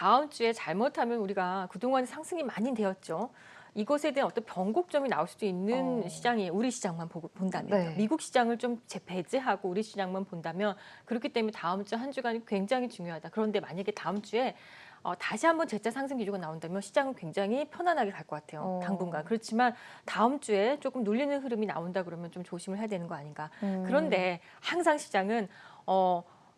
다음 주에 잘못하면 우리가 그동안 상승이 많이 되었죠. 이것에 대한 어떤 변곡점이 나올 수도 있는 시장이 우리 시장만 본다면, 네. 미국 시장을 좀 배제하고 우리 시장만 본다면 그렇기 때문에 다음 주 한 주간이 굉장히 중요하다. 그런데 만약에 다음 주에 다시 한번 재차 상승 기조가 나온다면 시장은 굉장히 편안하게 갈 것 같아요. 당분간. 그렇지만 다음 주에 조금 눌리는 흐름이 나온다 그러면 좀 조심을 해야 되는 거 아닌가. 그런데 항상 시장은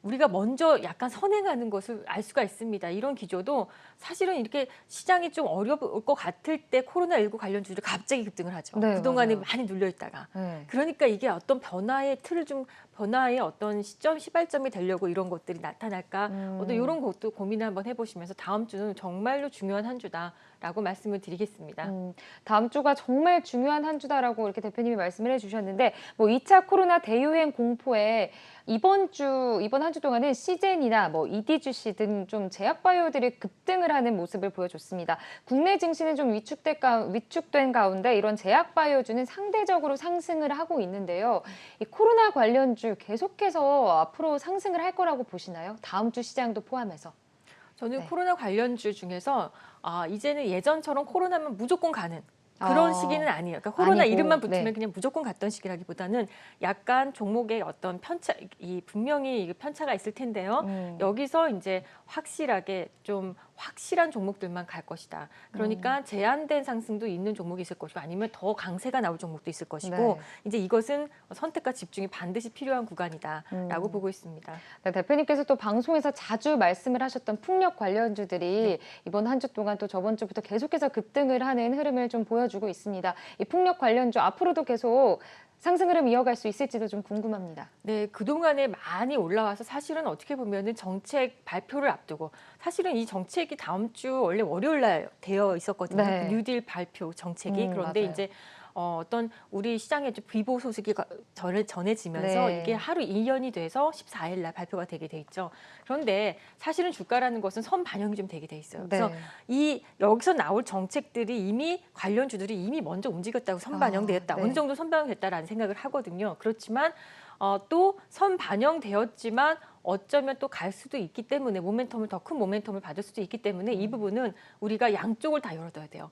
우리가 먼저 약간 선행하는 것을 알 수가 있습니다. 이런 기조도 사실은 이렇게 시장이 좀 어려울 것 같을 때 코로나19 관련주들이 갑자기 급등을 하죠. 네, 그동안에 맞아요. 많이 눌려 있다가. 네. 그러니까 이게 어떤 변화의 틀을 좀 변화의 어떤 시발점이 되려고 이런 것들이 나타날까? 어떤 이런 것도 고민을 한번 해보시면서 다음 주는 정말로 중요한 한 주다라고 말씀을 드리겠습니다. 다음 주가 정말 중요한 한 주다라고 이렇게 대표님이 말씀을 해주셨는데, 뭐 2차 코로나 대유행 공포에 이번 한 주 동안은 시젠이나 뭐 EDGC 등 좀 제약바이오들이 급등을 하는 모습을 보여줬습니다. 국내 증시는 좀 위축된 가운데 이런 제약바이오주는 상대적으로 상승을 하고 있는데요. 이 코로나 관련주 계속해서 앞으로 상승을 할 거라고 보시나요? 다음 주 시장도 포함해서. 저는 네. 코로나 관련주 중에서 이제는 예전처럼 코로나면 무조건 가는 그런 시기는 어, 아니에요. 그러니까 코로나 이름만 아니고, 붙으면 네. 그냥 무조건 갔던 시기라기보다는 약간 종목의 어떤 분명히 편차가 있을 텐데요. 음, 여기서 이제 확실하게 좀 확실한 종목들만 갈 것이다. 음, 그러니까 제한된 상승도 있는 종목이 있을 것이고 아니면 더 강세가 나올 종목도 있을 것이고 네. 이제 이것은 선택과 집중이 반드시 필요한 구간이다라고 음. 보고 있습니다. 네, 대표님께서 또 방송에서 자주 말씀을 하셨던 풍력 네. 관련주들이 이번 한 주 동안 또 저번 주부터 계속해서 급등을 하는 흐름을 좀 보여주고 있습니다. 이 풍력 관련주 앞으로도 계속 상승 흐름 이어갈 수 있을지도 좀 궁금합니다. 네, 그동안에 많이 올라와서 사실은 어떻게 보면은 정책 발표를 앞두고 사실은 이 정책이 다음 주 원래 월요일 날 되어 있었거든요. 그 네, 뉴딜 발표 정책이. 그런데 맞아요. 이제 어떤 우리 시장에 좀 비보 소식이 전해지면서 이게 네, 하루 이연이 돼서 14일 날 발표가 되게 돼 있죠. 그런데 사실은 주가라는 것은 선 반영이 좀 되게 돼 있어요. 그래서 네. 이 여기서 나올 정책들이 이미 관련주들이 이미 먼저 움직였다고 선 반영되었다. 어느 네. 정도 선 반영됐다라는 생각을 하거든요. 그렇지만 또 선 반영되었지만 어쩌면 또 갈 수도 있기 때문에 모멘텀을 더 큰 모멘텀을 받을 수도 있기 때문에 이 부분은 우리가 양쪽을 다 열어둬야 돼요.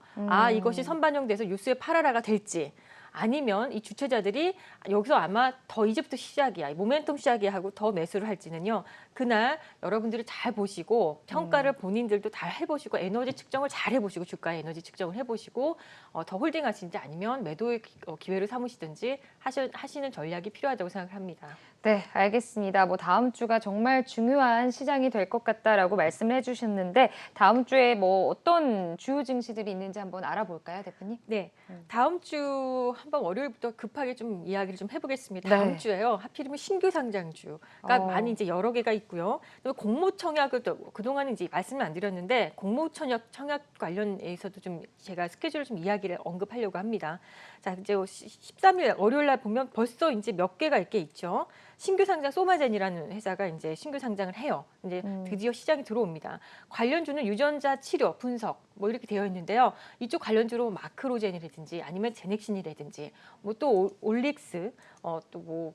이것이 음, 선 반영돼서 뉴스의 팔아라가 될지 아니면 이 주체자들이 여기서 아마 더 이제부터 시작이야, 모멘텀 시작이야 하고 더 매수를 할지는요. 그날 여러분들이 잘 보시고 평가를 본인들도 잘 해보시고 에너지 측정을 잘 해보시고 주가의 에너지 측정을 해보시고 더 홀딩하시는지 아니면 매도의 기회를 삼으시든지 하시는 전략이 필요하다고 생각합니다. 네, 알겠습니다. 뭐 다음 주가 정말 중요한 시장이 될 것 같다라고 말씀을 해주셨는데 다음 주에 뭐 어떤 주요 증시들이 있는지 한번 알아볼까요, 대표님? 네, 다음 주 한번 월요일부터 급하게 좀 이야기를 좀 해보겠습니다. 다음 네. 주에요. 하필이면 신규 상장주가 많이 어, 이제 여러 개가 있고요. 또 공모청약을 또 그동안은 이제 말씀을 안 드렸는데 공모청약 관련해서도 좀 제가 스케줄을 좀 이야기를 언급하려고 합니다. 자, 이제 13일 월요일 날 보면 벌써 이제 몇 개가 이렇게 있죠. 신규 상장 소마젠이라는 회사가 이제 신규 상장을 해요. 이제 드디어 시장이 들어옵니다. 관련주는 유전자 치료, 분석 뭐 이렇게 되어 있는데요. 이쪽 관련주로 마크로젠이라든지 아니면 제넥신이라든지 뭐 또 올릭스 또 뭐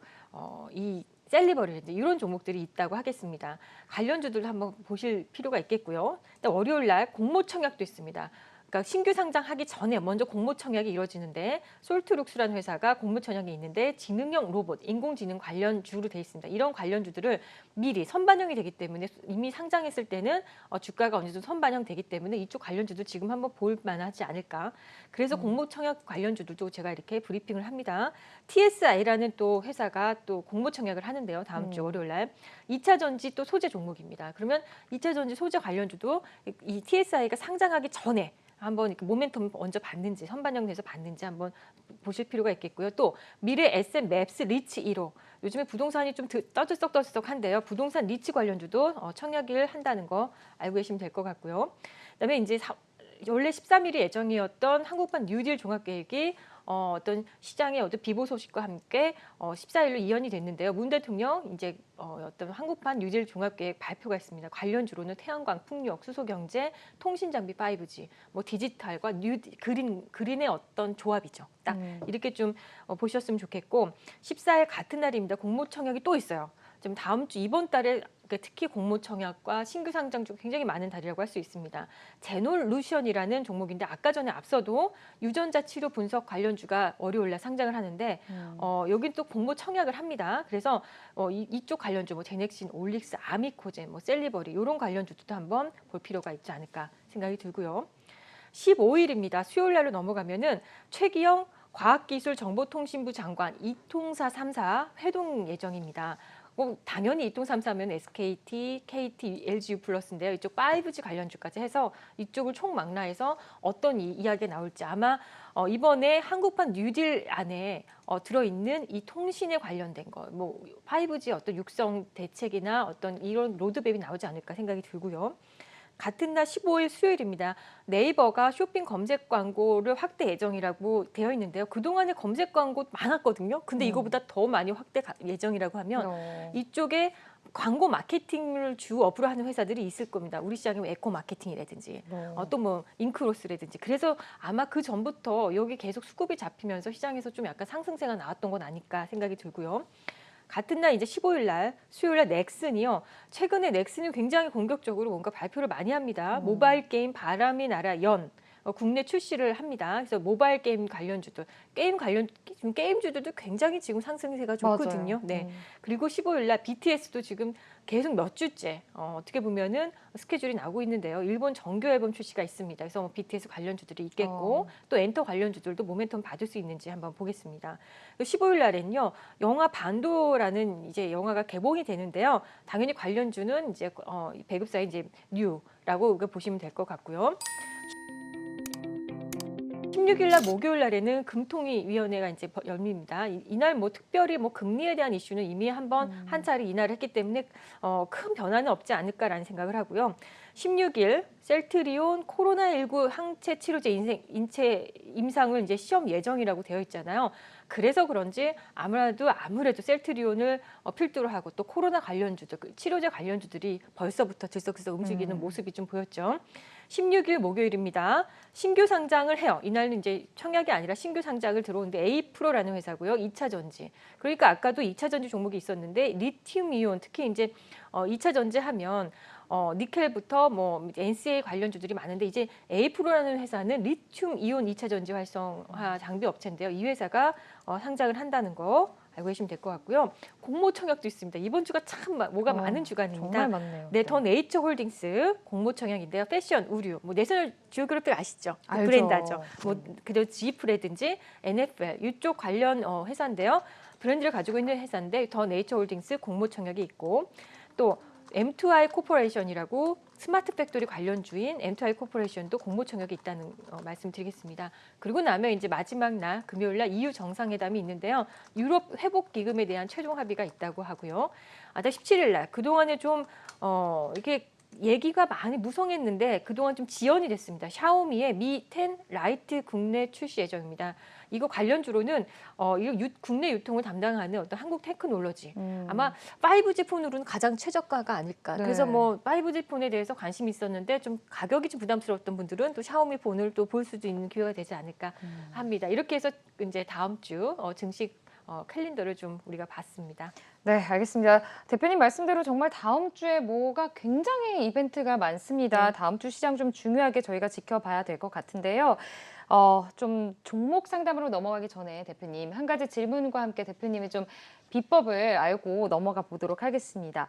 이 셀리버리라든지 이런 종목들이 있다고 하겠습니다. 관련주들 한번 보실 필요가 있겠고요. 월요일 날 공모청약도 있습니다. 그러니까 신규 상장하기 전에 먼저 공모청약이 이루어지는데 솔트룩스라는 회사가 공모청약이 있는데 지능형 로봇, 인공지능 관련주로 돼 있습니다. 이런 관련주들을 미리 선반영이 되기 때문에 이미 상장했을 때는 주가가 어느 정도 선반영되기 때문에 이쪽 관련주도 지금 한번 볼 만하지 않을까. 그래서 공모청약 관련주들도 제가 이렇게 브리핑을 합니다. TSI라는 또 회사가 또 공모청약을 하는데요. 다음 주 월요일 날 2차 전지 또 소재 종목입니다. 그러면 2차 전지 소재 관련주도 이 TSI가 상장하기 전에 한번 이렇게 모멘텀 먼저 받는지 선반영돼서 받는지 한번 보실 필요가 있겠고요. 또 미래 SM 맵스 리치 1호 요즘에 부동산이 좀 떠들썩떠들썩한데요. 부동산 리치 관련주도 청약을 한다는 거 알고 계시면 될 것 같고요. 그다음에 이제 원래 13일이 예정이었던 한국판 뉴딜 종합계획이 어떤 시장의 어떤 비보 소식과 함께 14일로 이연이 됐는데요. 문 대통령 이제 어떤 한국판 뉴딜 종합계획 발표가 있습니다. 관련주로는 태양광, 풍력, 수소경제, 통신장비 5G, 뭐 디지털과 그린의 어떤 조합이죠. 딱 이렇게 좀 보셨으면 좋겠고 14일 같은 날입니다. 공모청약이 또 있어요. 좀 다음 주 이번 달에 특히 공모청약과 신규 상장 중 굉장히 많은 달이라고 할 수 있습니다. 제놀루션이라는 종목인데 아까 전에 앞서도 유전자 치료 분석 관련주가 월요일 날 상장을 하는데 여긴 또 공모청약을 합니다. 그래서 이쪽 관련주 뭐 제넥신, 올릭스, 아미코젠, 뭐 셀리버리 이런 관련주도 한번 볼 필요가 있지 않을까 생각이 들고요. 15일입니다. 수요일 날로 넘어가면은 최기영 과학기술정보통신부 장관 이통사 3사 회동 예정입니다. 당연히 이통 3사면 SKT, KT, LGU 플러스인데요. 이쪽 5G 관련주까지 해서 이쪽을 총망라해서 어떤 이야기가 나올지 아마 이번에 한국판 뉴딜 안에 들어있는 이 통신에 관련된 거, 뭐 5G 어떤 육성 대책이나 어떤 이런 로드맵이 나오지 않을까 생각이 들고요. 같은 날 15일 수요일입니다. 네이버가 쇼핑 검색 광고를 확대 예정이라고 되어 있는데요. 그동안에 검색 광고 많았거든요. 근데 이거보다 더 많이 확대 예정이라고 하면 이쪽에 광고 마케팅을 주 업으로 하는 회사들이 있을 겁니다. 우리 시장이면 에코 마케팅이라든지 또 뭐 잉크로스라든지. 그래서 아마 그 전부터 여기 계속 수급이 잡히면서 시장에서 좀 약간 상승세가 나왔던 건 아닐까 생각이 들고요. 같은 날 이제 15일 날 수요일 날 넥슨이요. 최근에 넥슨이 굉장히 공격적으로 뭔가 발표를 많이 합니다. 모바일 게임 바람이 날아 연 국내 출시를 합니다. 그래서 모바일 게임 관련주들, 지금 게임주들도 굉장히 지금 상승세가 좋거든요. 맞아요. 네. 그리고 15일 날 BTS도 지금 계속 몇 주째 어떻게 보면은 스케줄이 나오고 있는데요. 일본 정규 앨범 출시가 있습니다. 그래서 뭐 BTS 관련주들이 있겠고 또 엔터 관련주들도 모멘텀 받을 수 있는지 한번 보겠습니다. 15일 날엔요. 영화 반도라는 이제 영화가 개봉이 되는데요. 당연히 관련주는 이제 배급사의 이제 뉴라고 보시면 될 것 같고요. 16일 날 목요일 날에는 금통위원회가 이제 열립니다. 이날 뭐 특별히 뭐 금리에 대한 이슈는 이미 한번 한 차례 인하를 했기 때문에 큰 변화는 없지 않을까라는 생각을 하고요. 16일 셀트리온 코로나19 항체 치료제 인체 임상을 이제 시험 예정이라고 되어 있잖아요. 그래서 그런지 아무래도 셀트리온을 필두로 하고 또 코로나 관련주들, 치료제 관련주들이 벌써부터 들썩들썩 움직이는 모습이 좀 보였죠. 16일 목요일입니다. 신규 상장을 해요. 이날은 이제 청약이 아니라 신규 상장을 들어오는데 에이프로라는 회사고요. 2차 전지. 그러니까 아까도 2차 전지 종목이 있었는데 리튬 이온 특히 이제 2차 전지 하면 니켈부터 뭐 NCA 관련주들이 많은데 이제 에이프로라는 회사는 리튬 이온 2차 전지 활성화 장비 업체인데요. 이 회사가 상장을 한다는 거 알고 계시면 될 것 같고요. 공모 청약도 있습니다. 이번 주가 참 뭐가 많은 주간입니다. 정말 많네요. 네, 더 네이처 홀딩스 공모 청약인데요. 패션, 의류, 뭐 내셔널 지오그래픽 아시죠? 알죠. 브랜드죠. 뭐 그리고 지프라든지 NFL 이쪽 관련 회사인데요. 브랜드를 가지고 있는 회사인데 더 네이처 홀딩스 공모 청약이 있고 또 M2I 코퍼레이션이라고 스마트 팩토리 관련주인 M2I 코퍼레이션도 공모 청약이 있다는 말씀드리겠습니다. 그리고 나면 이제 마지막 날 금요일 날 EU 정상회담이 있는데요. 유럽 회복 기금에 대한 최종 합의가 있다고 하고요. 17일 날 그동안에 좀 이게 얘기가 많이 무성했는데 그동안 좀 지연이 됐습니다. 샤오미의 미 10 라이트 국내 출시 예정입니다. 이거 관련주로는 이거 국내 유통을 담당하는 어떤 한국 테크놀로지 아마 5G 폰으로는 가장 최저가가 아닐까. 네. 그래서 뭐 5G 폰에 대해서 관심이 있었는데 좀 가격이 좀 부담스러웠던 분들은 또 샤오미 폰을 또 볼 수도 있는 기회가 되지 않을까 합니다. 이렇게 해서 이제 다음 주 증식 캘린더를 좀 우리가 봤습니다. 네, 알겠습니다. 대표님 말씀대로 정말 다음 주에 뭐가 굉장히 이벤트가 많습니다. 네. 다음 주 시장 좀 중요하게 저희가 지켜봐야 될 것 같은데요. 좀 종목 상담으로 넘어가기 전에 대표님 한 가지 질문과 함께 대표님의 좀 비법을 알고 넘어가 보도록 하겠습니다.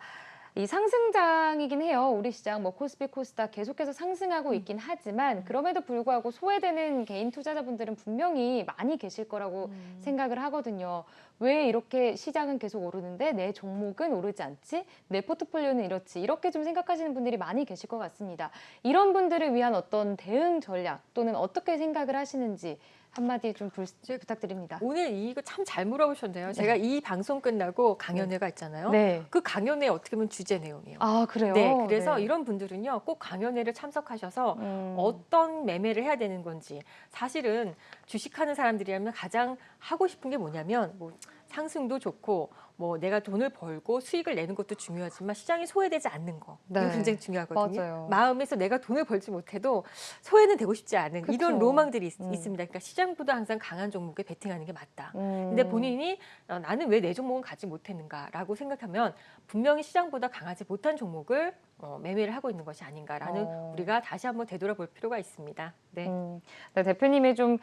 이 상승장이긴 해요. 우리 시장 뭐 코스피, 코스닥 계속해서 상승하고 있긴 하지만 그럼에도 불구하고 소외되는 개인 투자자분들은 분명히 많이 계실 거라고 생각을 하거든요. 왜 이렇게 시장은 계속 오르는데 내 종목은 오르지 않지? 내 포트폴리오는 이렇지? 이렇게 좀 생각하시는 분들이 많이 계실 것 같습니다. 이런 분들을 위한 어떤 대응 전략 또는 어떻게 생각을 하시는지 한마디 좀 부탁드립니다. 오늘 이거 참 잘 물어보셨네요. 제가 이 방송 끝나고 강연회가 있잖아요. 네. 그 강연회 어떻게 보면 주제 내용이에요. 아, 그래요? 네, 그래서 네. 이런 분들은요 꼭 강연회를 참석하셔서 어떤 매매를 해야 되는 건지 사실은 주식하는 사람들이라면 가장 하고 싶은 게 뭐냐면 뭐 상승도 좋고 뭐 내가 돈을 벌고 수익을 내는 것도 중요하지만 시장이 소외되지 않는 거 이거 네. 굉장히 중요하거든요. 맞아요. 마음에서 내가 돈을 벌지 못해도 소외는 되고 싶지 않은 그쵸. 이런 로망들이 음. 있습니다. 그러니까 시장보다 항상 강한 종목에 베팅하는 게 맞다. 음. 근데 본인이 나는 왜 내 종목은 가지 못했는가라고 생각하면 분명히 시장보다 강하지 못한 종목을 매매를 하고 있는 것이 아닌가라는 우리가 다시 한번 되돌아볼 필요가 있습니다. 네. 네, 대표님의 좀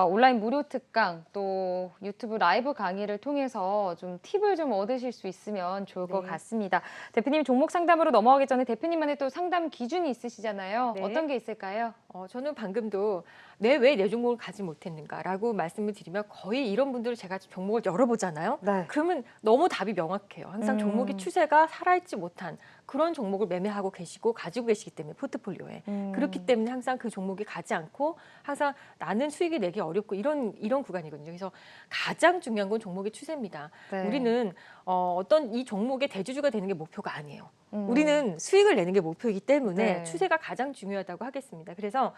온라인 무료 특강 또 유튜브 라이브 강의를 통해서 좀 팁을 좀 얻으실 수 있으면 좋을 것 네. 같습니다. 대표님 종목 상담으로 넘어가기 전에 대표님만의 또 상담 기준이 있으시잖아요. 네. 어떤 게 있을까요? 저는 방금도 왜 내 종목을 가지 못했는가라고 말씀을 드리면 거의 이런 분들을 제가 종목을 열어보잖아요. 네. 그러면 너무 답이 명확해요. 항상 종목의 추세가 살아있지 못한 그런 종목을 매매하고 계시고 가지고 계시기 때문에 포트폴리오에. 그렇기 때문에 항상 그 종목이 가지 않고 항상 나는 수익이 내기 어렵고 이런 구간이거든요. 그래서 가장 중요한 건 종목의 추세입니다. 네. 우리는 어떤 이 종목의 대주주가 되는 게 목표가 아니에요. 우리는 수익을 내는 게 목표이기 때문에 네. 추세가 가장 중요하다고 하겠습니다. 그래서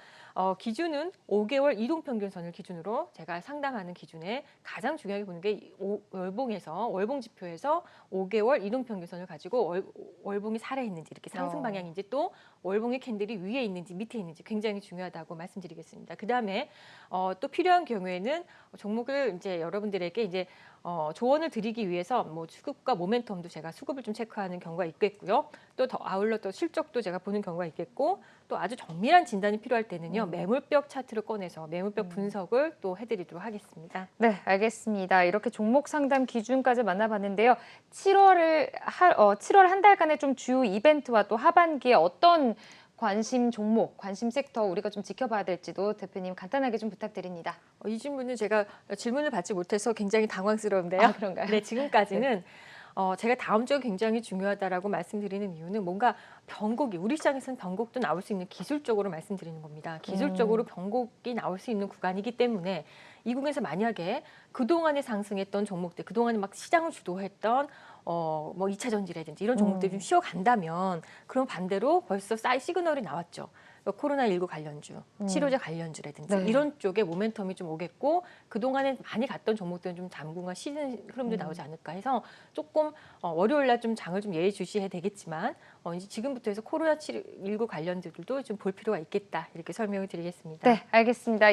기준은 5개월 이동평균선을 기준으로 제가 상담하는 기준에 가장 중요하게 보는 게 월봉 지표에서 5개월 이동평균선을 가지고 월봉이 살아있는지 이렇게 상승 방향인지 또 월봉의 캔들이 위에 있는지 밑에 있는지 굉장히 중요하다고 말씀드리겠습니다. 그 다음에 또 필요한 경우에는 종목을 이제 여러분들에게 이제 조언을 드리기 위해서 뭐 수급과 모멘텀도 제가 수급을 좀 체크하는 경우가 있겠고요. 또 더 아울러 또 실적도 제가 보는 경우가 있겠고 또 아주 정밀한 진단이 필요할 때는요. 매물벽 차트를 꺼내서 매물벽 분석을 또 해드리도록 하겠습니다. 네, 알겠습니다. 이렇게 종목 상담 기준까지 만나봤는데요. 7월 한 달간의 좀 주요 이벤트와 또 하반기에 어떤 관심 종목, 관심 섹터 우리가 좀 지켜봐야 될지도 대표님 간단하게 좀 부탁드립니다. 이 질문은 제가 질문을 받지 못해서 굉장히 당황스러운데요. 아, 그런가요? 네, 지금까지는 제가 다음 주가 굉장히 중요하다라고 말씀드리는 이유는 뭔가 변곡이 우리 시장에서는 변곡도 나올 수 있는 기술적으로 말씀드리는 겁니다. 기술적으로 변곡이 나올 수 있는 구간이기 때문에 이 구간에서 만약에 그동안에 상승했던 종목들, 그동안에 막 시장을 주도했던 뭐 2차 전지라든지 이런 종목들이 좀 쉬어간다면 그럼 반대로 벌써 시그널이 나왔죠. 코로나19 관련주, 치료제 관련주라든지 네. 이런 쪽에 모멘텀이 좀 오겠고 그동안에 많이 갔던 종목들은 좀 잠금과 시즌 흐름도 나오지 않을까 해서 조금 월요일 날 좀 장을 좀 예의주시해야 되겠지만 이제 지금부터 해서 코로나19 관련주들도 좀 볼 필요가 있겠다 이렇게 설명을 드리겠습니다. 네, 알겠습니다.